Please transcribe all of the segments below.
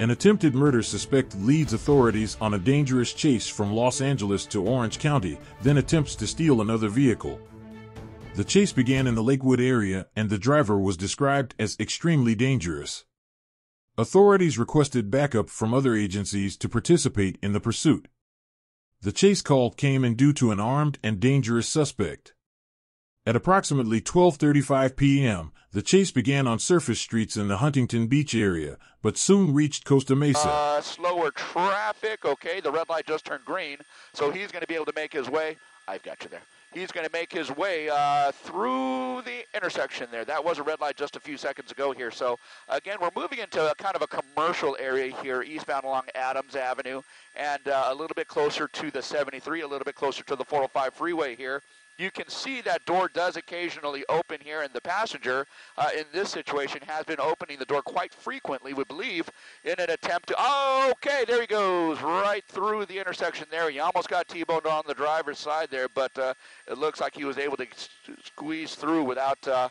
An attempted murder suspect leads authorities on a dangerous chase from Los Angeles to Orange County, then attempts to steal another vehicle. The chase began in the Lakewood area, and the driver was described as extremely dangerous. Authorities requested backup from other agencies to participate in the pursuit. The chase call came in due to an armed and dangerous suspect. At approximately 12:35 p.m., the chase began on surface streets in the Huntington Beach area, but soon reached Costa Mesa. Slower traffic. Okay, the red light just turned green, so he's going to be able to make his way. I've got you there. He's going to make his way through the intersection there. That was a red light just a few seconds ago here. So, again, we're moving into a kind of a commercial area here, eastbound along Adams Avenue, and a little bit closer to the 73, a little bit closer to the 405 freeway here. You can see that door does occasionally open here, and the passenger in this situation has been opening the door quite frequently, we believe, in an attempt to, okay, there he goes, right through the intersection there. He almost got T-boned on the driver's side there, but it looks like he was able to squeeze through without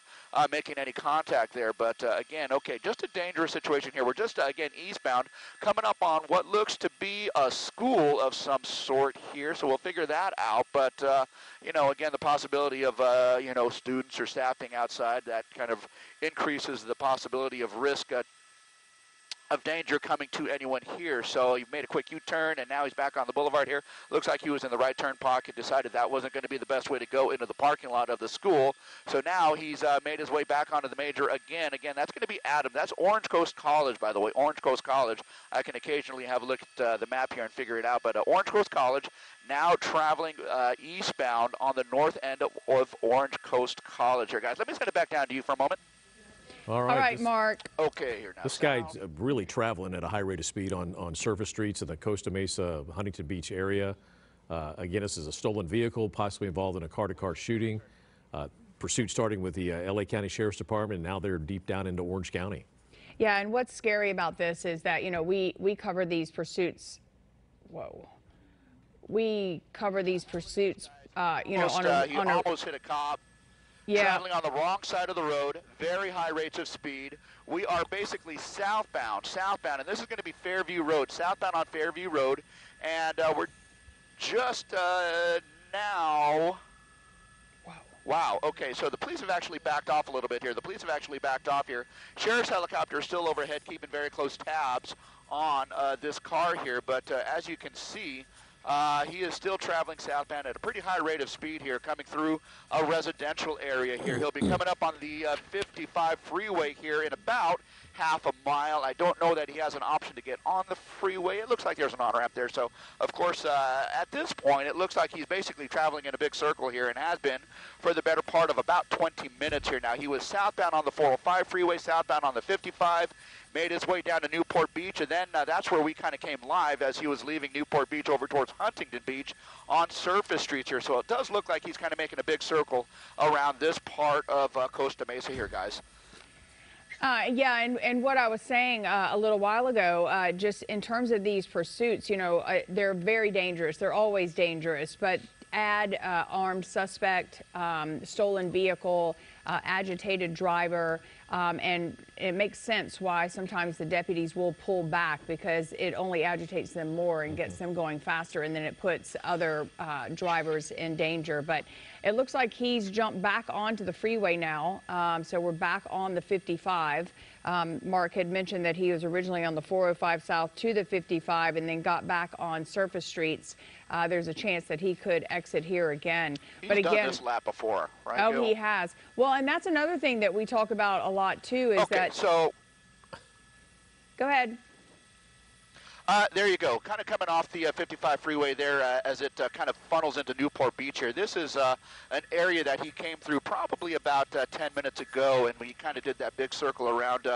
making any contact there. But again, okay, just a dangerous situation here. We're just, again, eastbound, coming up on what looks to be a school of some sort here, so we'll figure that out. But, you know, again, the possibility of, you know, students or staff being outside, that kind of increases the possibility of risk of danger coming to anyone here. So he made a quick U-turn, and now he's back on the boulevard here. Looks like he was in the right turn pocket, decided that wasn't going to be the best way to go into the parking lot of the school. So now he's made his way back onto the major again. Again, that's going to be Adam. That's Orange Coast College, by the way, Orange Coast College. I can occasionally have a look at the map here and figure it out, but Orange Coast College now traveling eastbound on the north end of Orange Coast College here, guys. Let me send it back down to you for a moment. All right, Mark. Okay, here now. This guy's really traveling at a high rate of speed on surface streets in the Costa Mesa, Huntington Beach area. Again, this is a stolen vehicle, possibly involved in a car-to-car shooting. Pursuit starting with the LA County Sheriff's Department, and now they're deep down into Orange County. Yeah, and what's scary about this is that, you know, we cover these pursuits. Whoa. We cover these pursuits, you know, he almost hit a cop. Yeah. Traveling on the wrong side of the road, very high rates of speed. We are basically southbound, and this is going to be Fairview Road, southbound on Fairview Road, and we're just now. Wow, okay, so the police have actually backed off a little bit here. Sheriff's helicopter is still overhead, keeping very close tabs on this car here, but as you can see, he is still traveling southbound at a pretty high rate of speed here, coming through a residential area here. He'll be coming up on the 55 freeway here in about half a mile. I don't know that he has an option to get on the freeway. It looks like there's an on-ramp there. So, of course, at this point, it looks like he's basically traveling in a big circle here and has been for the better part of about 20 minutes here now. He was southbound on the 405 freeway, southbound on the 55, made his way down to Newport Beach, and then that's where we kind of came live as he was leaving Newport Beach over towards Huntington Beach on surface streets here. So it does look like he's kind of making a big circle around this part of Costa Mesa here, guys. Yeah, and what I was saying a little while ago, just in terms of these pursuits, you know, they're very dangerous. They're always dangerous, but add armed suspect, stolen vehicle, agitated driver, and it makes sense why sometimes the deputies will pull back, because it only agitates them more and gets them going faster, and then it puts other drivers in danger. But it looks like he's jumped back onto the freeway now, so we're back on the 55. Mark had mentioned that he was originally on the 405 south to the 55 and then got back on surface streets. There's a chance that he could exit here again. He's done this lap before, right? Oh, Gil? he has. Well, and that's another thing that we talk about a lot too, is that. So. Go ahead. There you go, kind of coming off the 55 freeway there as it kind of funnels into Newport Beach here. This is an area that he came through probably about 10 minutes ago, and we kind of did that big circle around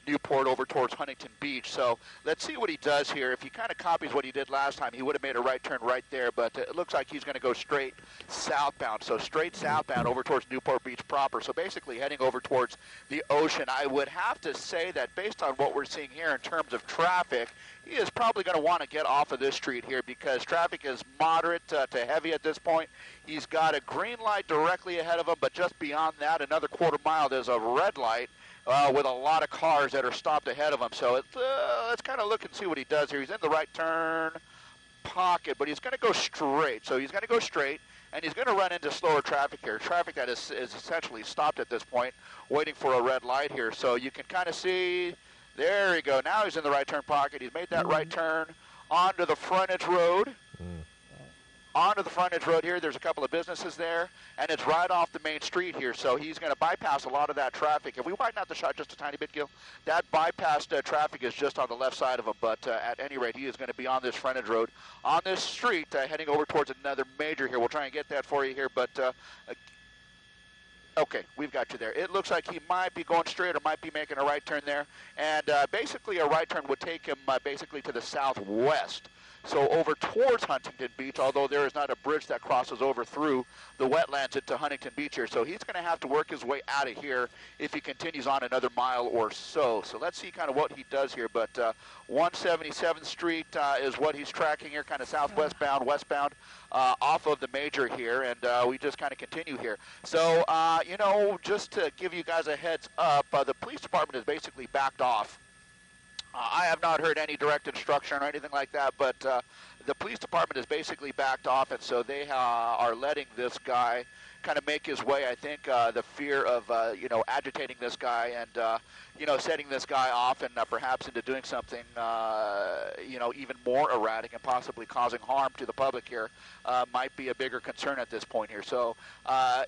Newport over towards Huntington Beach. So let's see what he does here. If he kind of copies what he did last time, he would have made a right turn right there, but it looks like he's going to go straight southbound. So straight southbound over towards Newport Beach proper. So basically heading over towards the ocean. I would have to say that based on what we're seeing here in terms of traffic, he is probably going to want to get off of this street here because traffic is moderate to heavy at this point. He's got a green light directly ahead of him, but just beyond that, another quarter mile, there's a red light. with a lot of cars that are stopped ahead of him. So let's kind of look and see what he does here. He's in the right turn pocket, but he's going to go straight. So he's going to go straight, and he's going to run into slower traffic here. Traffic that is essentially stopped at this point, waiting for a red light here. So you can kind of see, there you go. Now he's in the right turn pocket. He's made that right turn onto the frontage road. Onto the frontage road here. There's a couple of businesses there, and it's right off the main street here. So he's going to bypass a lot of that traffic. If we widen out the shot just a tiny bit, Gil, that bypassed traffic is just on the left side of him. But at any rate, he is going to be on this frontage road, on this street, heading over towards another major here. We'll try and get that for you here, but okay, we've got you there. It looks like he might be going straight or might be making a right turn there. And basically a right turn would take him basically to the southwest. So over towards Huntington Beach, although there is not a bridge that crosses over through the wetlands into Huntington Beach here. So he's going to have to work his way out of here if he continues on another mile or so. So let's see kind of what he does here. But 177th Street is what he's tracking here, kind of southwestbound, westbound, off of the major here. And we just kind of continue here. So, you know, just to give you guys a heads up, the police department has basically backed off. I have not heard any direct instruction or anything like that, but the police department has basically backed off, and so they are letting this guy kind of make his way. I think the fear of, you know, agitating this guy and, you know, setting this guy off and perhaps into doing something, you know, even more erratic and possibly causing harm to the public here might be a bigger concern at this point here. So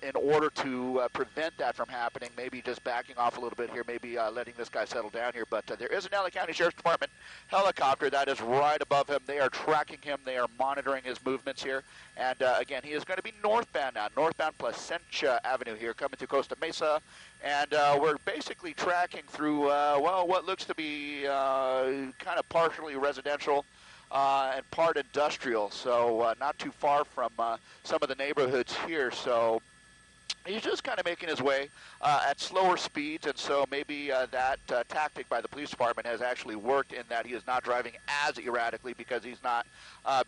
in order to prevent that from happening, maybe just backing off a little bit here, maybe letting this guy settle down here. But there is an LA County Sheriff's Department helicopter that is right above him. They are tracking him. They are monitoring his movements here. And again, he is going to be northbound now, northbound Placentia Avenue here, coming through Costa Mesa. And we're basically tracking through, well, what looks to be kind of partially residential and part industrial. So not too far from some of the neighborhoods here. So he's just kind of making his way at slower speeds, and so maybe that tactic by the police department has actually worked in that he is not driving as erratically because he's not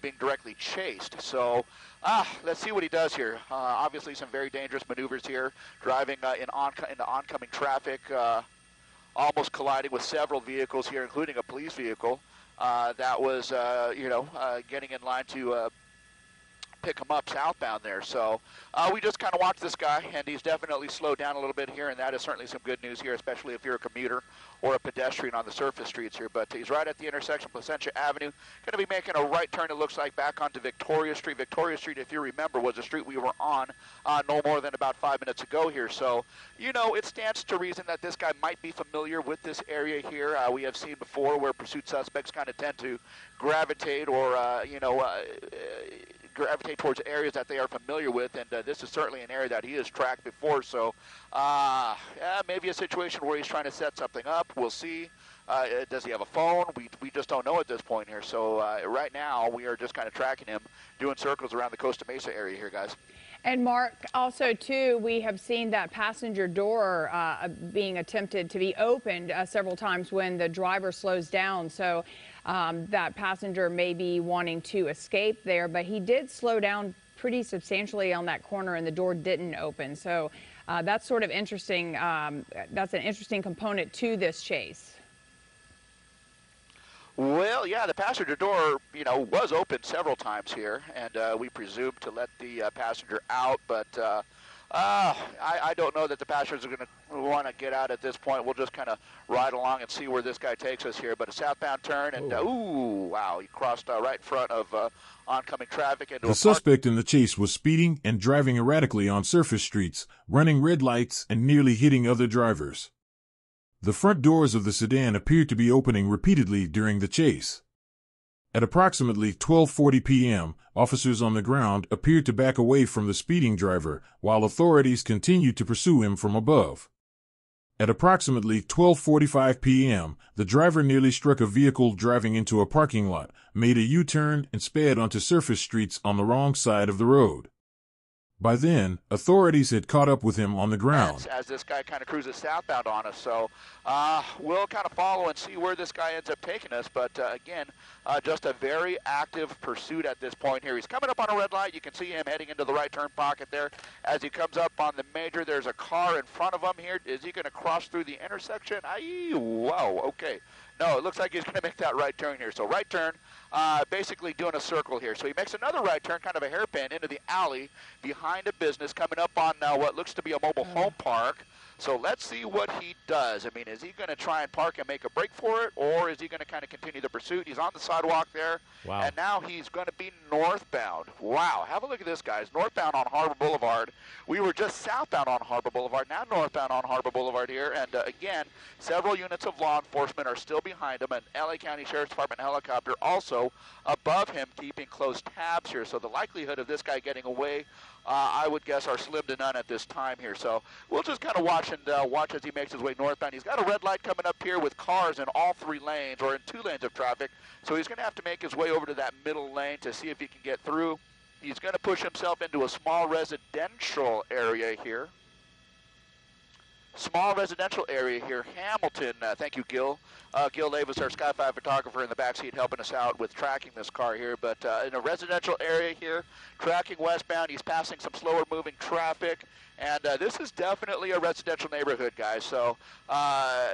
being directly chased. So let's see what he does here. Obviously some very dangerous maneuvers here, driving in the oncoming traffic, almost colliding with several vehicles here, including a police vehicle that was, you know, getting in line to pick him up southbound there. So we just kind of watch this guy, and he's definitely slowed down a little bit here, and that is certainly some good news here, especially if you're a commuter or a pedestrian on the surface streets here. But he's right at the intersection of Placentia Avenue, going to be making a right turn, it looks like, back onto Victoria Street. Victoria Street, if you remember, was a street we were on no more than about 5 minutes ago here. So, you know, it stands to reason that this guy might be familiar with this area here. We have seen before where pursuit suspects kind of tend to gravitate or, you know, gravitate towards areas that they are familiar with, and this is certainly an area that he has tracked before. So yeah, maybe a situation where he's trying to set something up. We'll see. Does he have a phone? We just don't know at this point here. So right now we are just kind of tracking him, doing circles around the Costa Mesa area here, guys. And Mark, also too, we have seen that passenger door being attempted to be opened several times when the driver slows down. So that passenger may be wanting to escape there, but he did slow down pretty substantially on that corner and the door didn't open. So that's sort of interesting. That's an interesting component to this chase. Well, yeah, the passenger door, you know, was open several times here, and we presumed to let the passenger out, but I don't know that the passengers are going to want to get out at this point. We'll just kind of ride along and see where this guy takes us here. But a southbound turn, and ooh, wow, he crossed right in front of oncoming traffic. Into the suspect in the chase was speeding and driving erratically on surface streets, running red lights and nearly hitting other drivers. The front doors of the sedan appeared to be opening repeatedly during the chase. At approximately 12:40 p.m., officers on the ground appeared to back away from the speeding driver, while authorities continued to pursue him from above. At approximately 12:45 p.m., the driver nearly struck a vehicle driving into a parking lot, made a U-turn, and sped onto surface streets on the wrong side of the road. By then, authorities had caught up with him on the ground. As this guy kind of cruises southbound on us, so we'll kind of follow and see where this guy ends up taking us. But again, just a very active pursuit at this point here. He's coming up on a red light. You can see him heading into the right turn pocket there. As he comes up on the major, there's a car in front of him here. Is he going to cross through the intersection? Wow, okay. No, it looks like he's going to make that right turn here. So right turn, basically doing a circle here. So he makes another right turn, kind of a hairpin, into the alley behind a business, coming up on what looks to be a mobile home park. So let's see what he does. I mean, is he going to try and park and make a break for it, or is he going to kind of continue the pursuit? He's on the sidewalk there, and now he's going to be northbound. Wow, have a look at this, guys. Northbound on Harbor Boulevard. We were just southbound on Harbor Boulevard, now northbound on Harbor Boulevard here. And again, several units of law enforcement are still behind him, and LA County Sheriff's Department helicopter also above him, keeping close tabs here. So the likelihood of this guy getting away, I would guess, are slim to none at this time here. So we'll just kind of watch as he makes his way northbound. He's got a red light coming up here with cars in all 3 lanes, or in 2 lanes of traffic. So he's going to have to make his way over to that middle lane to see if he can get through. He's going to push himself into a small residential area here. Small residential area here. Hamilton, thank you, Gil. Gil Davis, our Sky 5 photographer in the backseat, helping us out with tracking this car here. But in a residential area here, tracking westbound, he's passing some slower moving traffic. And this is definitely a residential neighborhood, guys. So,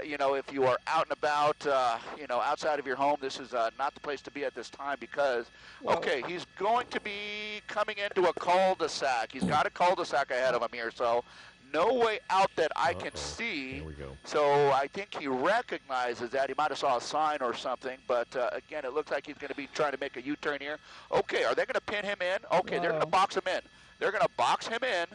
you know, if you are out and about, you know, outside of your home, this is not the place to be at this time because, okay, he's going to be coming into a cul-de-sac. He's got a cul-de-sac ahead of him here, so no way out that I can see. There we go. So I think he recognizes that. He might have saw a sign or something, but again, it looks like he's going to be trying to make a U-turn here. Okay, are they going to pin him in? Okay, they're going to box him in. They're going to box him in.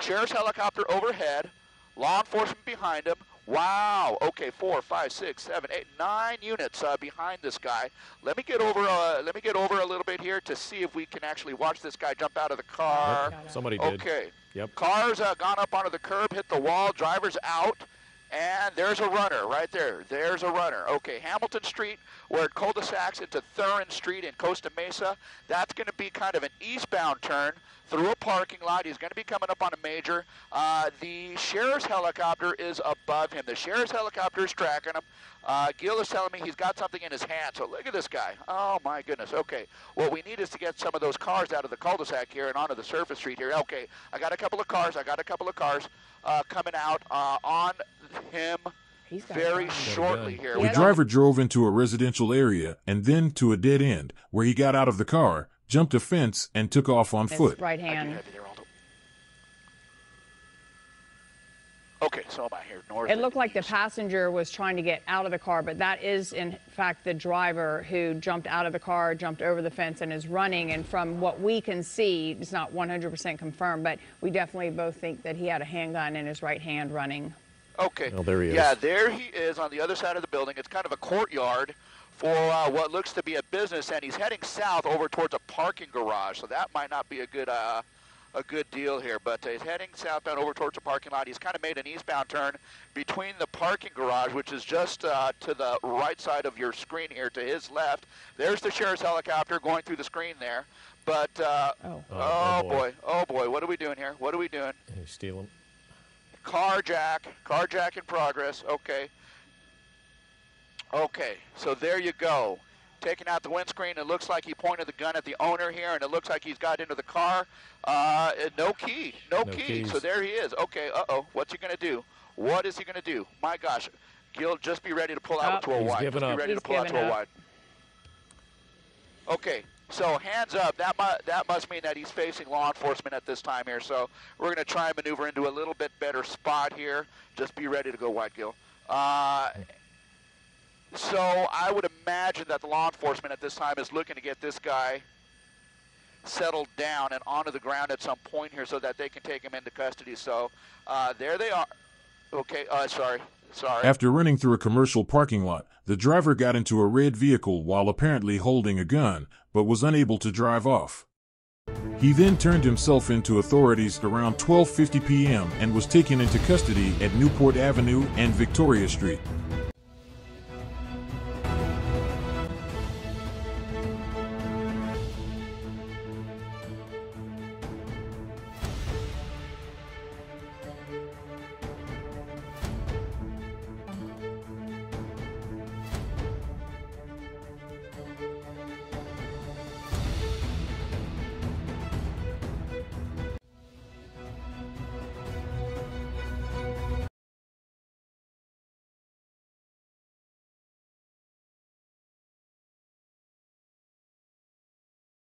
Sheriff's helicopter overhead, law enforcement behind him. Wow. Okay, 4, 5, 6, 7, 8, 9 units behind this guy. Let me get over. Let me get over a little bit here to see if we can actually watch this guy jump out of the car. Somebody did. Okay. Yep. Car's gone up onto the curb, hit the wall. Driver's out. And there's a runner right there. There's a runner. Okay, Hamilton Street, where it cul-de-sacs into Thurin Street in Costa Mesa. That's going to be kind of an eastbound turn through a parking lot. He's going to be coming up on a major. The sheriff's helicopter is above him. The sheriff's helicopter is tracking him. Gil is telling me he's got something in his hand. So look at this guy. Oh, my goodness. Okay, what we need is to get some of those cars out of the cul-de-sac here and onto the surface street here. Okay, I got a couple of cars. Coming out on him very shortly here. The driver drove into a residential area and then to a dead end where he got out of the car, jumped a fence, and took off on foot. Right hand. Okay, so am I here north? It looked like the passenger was trying to get out of the car, but that is, in fact, the driver who jumped out of the car, jumped over the fence, and is running. And from what we can see, it's not 100% confirmed, but we definitely both think that he had a handgun in his right hand running. Okay. Oh, there he is. Yeah, there he is on the other side of the building. It's kind of a courtyard for what looks to be a business, and he's heading south over towards a parking garage. So that might not be a good deal here, but he's heading southbound over towards the parking lot. He's kind of made an eastbound turn between the parking garage, which is just to the right side of your screen here, to his left. There's the sheriff's helicopter going through the screen there. But, oh boy, what are we doing here? What are we doing? He's stealing. Carjack in progress. Okay, so there you go. Taking out the windscreen, it looks like he pointed the gun at the owner here, and it looks like he's got into the car. No key. Keys. So there he is. Okay, what's he going to do? What is he going to do? My gosh. Gil, just be ready to pull out to a wide. Giving up. Be ready to pull out to a wide. Okay, so hands up. That must mean that he's facing law enforcement at this time here. So we're going to try and maneuver into a little bit better spot here. Just be ready to go wide, Gil. So I would imagine that the law enforcement at this time is looking to get this guy settled down and onto the ground at some point here so that they can take him into custody. So there they are. Okay, sorry. After running through a commercial parking lot, the driver got into a red vehicle while apparently holding a gun, but was unable to drive off. He then turned himself into authorities around 12:50 p.m. and was taken into custody at Newport Avenue and Victoria Street.